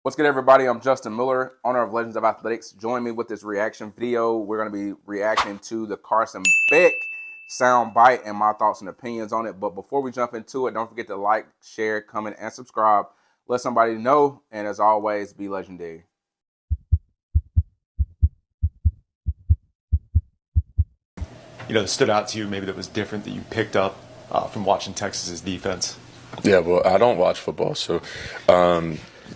What's good, everybody? I'm Justin Miller, owner of Legends of Athletics. Join me with this reaction video. We're going to be reacting to the Carson Beck sound bite and my thoughts and opinions on it. But before we jump into it, don't forget to like, share, comment, and subscribe. Let somebody know. And as always, be legendary. Stood out to you maybe that was different that you picked up from watching Texas's defense? Yeah, well, I don't watch football, so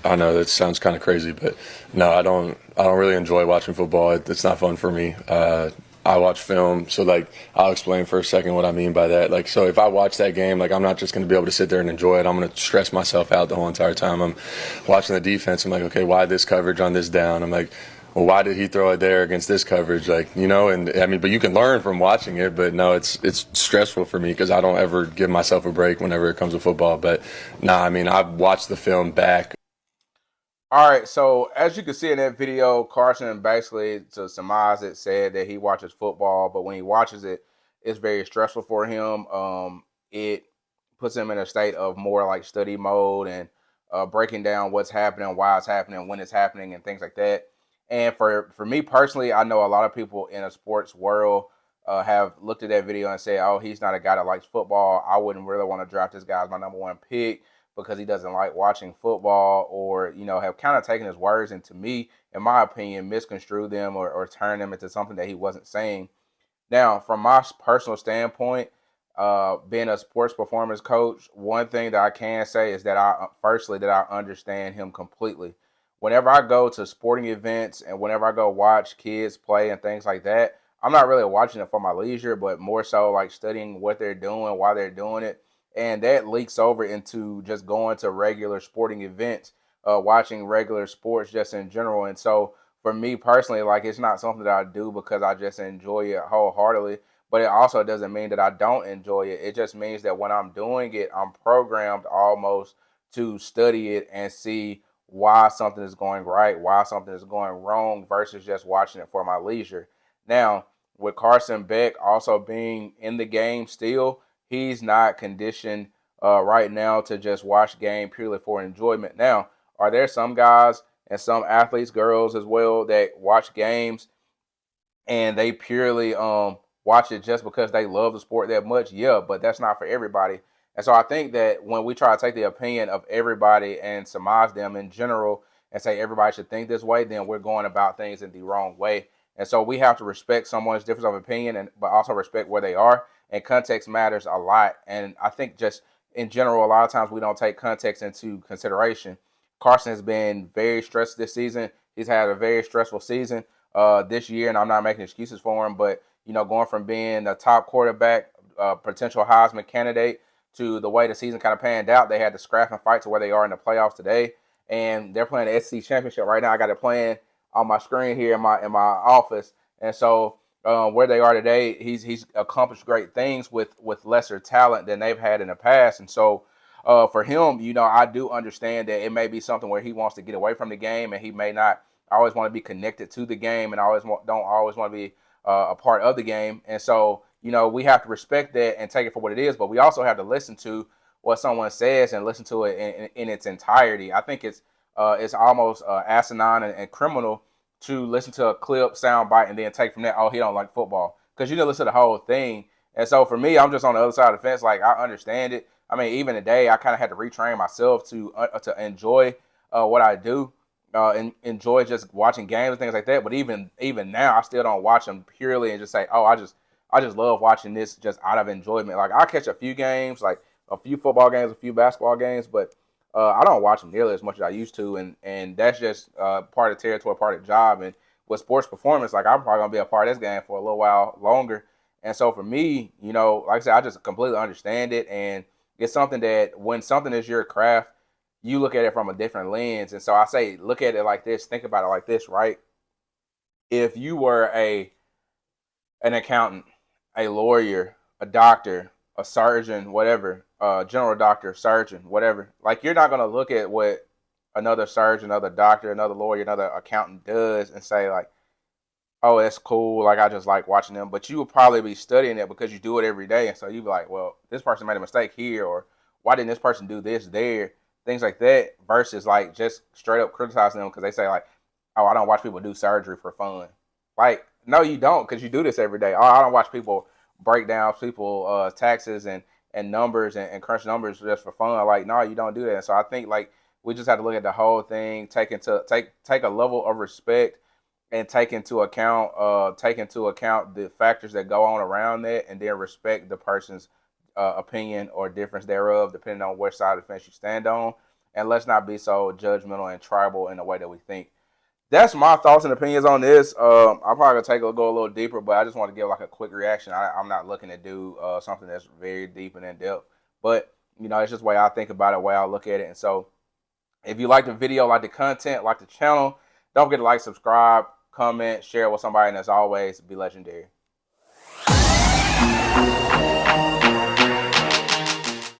I know that sounds kind of crazy, but no, I don't. I don't really enjoy watching football. It's not fun for me. I watch film, so like I'll explain for a second what I mean by that. Like, so if I watch that game, like I'm not just going to be able to sit there and enjoy it. I'm going to stress myself out the whole entire time. I'm watching the defense. I'm like, okay, why this coverage on this down? I'm like, well, why did he throw it there against this coverage? Like, and I mean, but you can learn from watching it, but no, it's stressful for me because I don't ever give myself a break whenever it comes to football. But nah, I mean, I've watched the film back. All right, so as you can see in that video, Carson basically, to surmise it, said that he watches football, but when he watches it, it's very stressful for him. It puts him in a state of more like study mode and breaking down what's happening, why it's happening, when it's happening, and things like that. And for me personally, I know a lot of people in a sports world have looked at that video and say, "Oh, he's not a guy that likes football. I wouldn't really want to draft this guy as my number one pick because he doesn't like watching football," or have kind of taken his words and, to me, in my opinion, misconstrued them or turned them into something that he wasn't saying. Now, from my personal standpoint, being a sports performance coach, one thing that I can say is that firstly, that I understand him completely. Whenever I go to sporting events and whenever I go watch kids play and things like that, I'm not really watching it for my leisure, but more so like studying what they're doing, why they're doing it. And that leaks over into just going to regular sporting events, watching regular sports just in general. And so for me personally, like, it's not something that I do because I just enjoy it wholeheartedly. But it also doesn't mean that I don't enjoy it. It just means that when I'm doing it, I'm programmed almost to study it and see why something is going right, why something is going wrong, versus just watching it for my leisure. Now, with Carson Beck also being in the game still, he's not conditioned right now to just watch game purely for enjoyment. Now, are there some guys and some athletes, girls as well, that watch games and they purely watch it just because they love the sport that much? Yeah, but that's not for everybody. And so I think that when we try to take the opinion of everybody and surmise them in general and say everybody should think this way, then we're going about things in the wrong way. And so we have to respect someone's difference of opinion, and but also respect where they are. And context matters a lot. And I think just in general, a lot of times we don't take context into consideration. Carson has been very stressed this season. He's had a very stressful season this year, and I'm not making excuses for him. But going from being a top quarterback, potential Heisman candidate, to the way the season kind of panned out, they had to scrap and fight to where they are in the playoffs today, and they're playing the SEC championship right now. I got it playing on my screen here in my office, and so where they are today, he's accomplished great things with lesser talent than they've had in the past, and so. For him, I do understand that it may be something where he wants to get away from the game, and he may not always want to be connected to the game, and don't always want to be a part of the game. And so, we have to respect that and take it for what it is. But we also have to listen to what someone says and listen to it in its entirety. I think it's almost asinine and criminal to listen to a clip, sound bite, and then take from that, "Oh, he don't like football," because you didn't listen to the whole thing. And so for me, I'm just on the other side of the fence. Like, I understand it. I mean, even today, I kind of had to retrain myself to enjoy what I do, and enjoy just watching games and things like that. But even now, I still don't watch them purely and just say, "Oh, I just love watching this just out of enjoyment." Like, I catch a few games, like a few football games, a few basketball games, but I don't watch them nearly as much as I used to, and that's just part of the territory, part of the job. And with sports performance, like, I'm probably gonna be a part of this game for a little while longer. And so for me, like I said, I just completely understand it, and it's something that when something is your craft, you look at it from a different lens. And so I say, look at it like this, think about it like this, right? If you were an accountant, a lawyer, a doctor, a surgeon, whatever, general doctor, surgeon, whatever, like, you're not gonna look at what another surgeon, another doctor, another lawyer, another accountant does and say, like, "Oh, that's cool. Like, I just like watching them." But you will probably be studying it because you do it every day. And so you be like, "Well, this person made a mistake here," or "Why didn't this person do this there?" things like that, versus like just straight up criticizing them because they say like, oh, I don't watch people do surgery for fun. Like, no, you don't, because you do this every day. Oh, I don't watch people break down people taxes and numbers and crunch numbers just for fun. Like, no, you don't do that. And so I think like we just have to look at the whole thing, take a level of respect, and take into account the factors that go on around that, and then respect the person's opinion or difference thereof, depending on which side of the fence you stand on. And let's not be so judgmental and tribal in the way that we think. That's my thoughts and opinions on this. I'm probably gonna go a little deeper, but I just want to give like a quick reaction. I'm not looking to do something that's very deep and in depth, but it's just the way I think about it, the way I look at it. And so, if you like the video, like the content, like the channel, don't forget to like, subscribe, comment, share it with somebody, and as always, be legendary.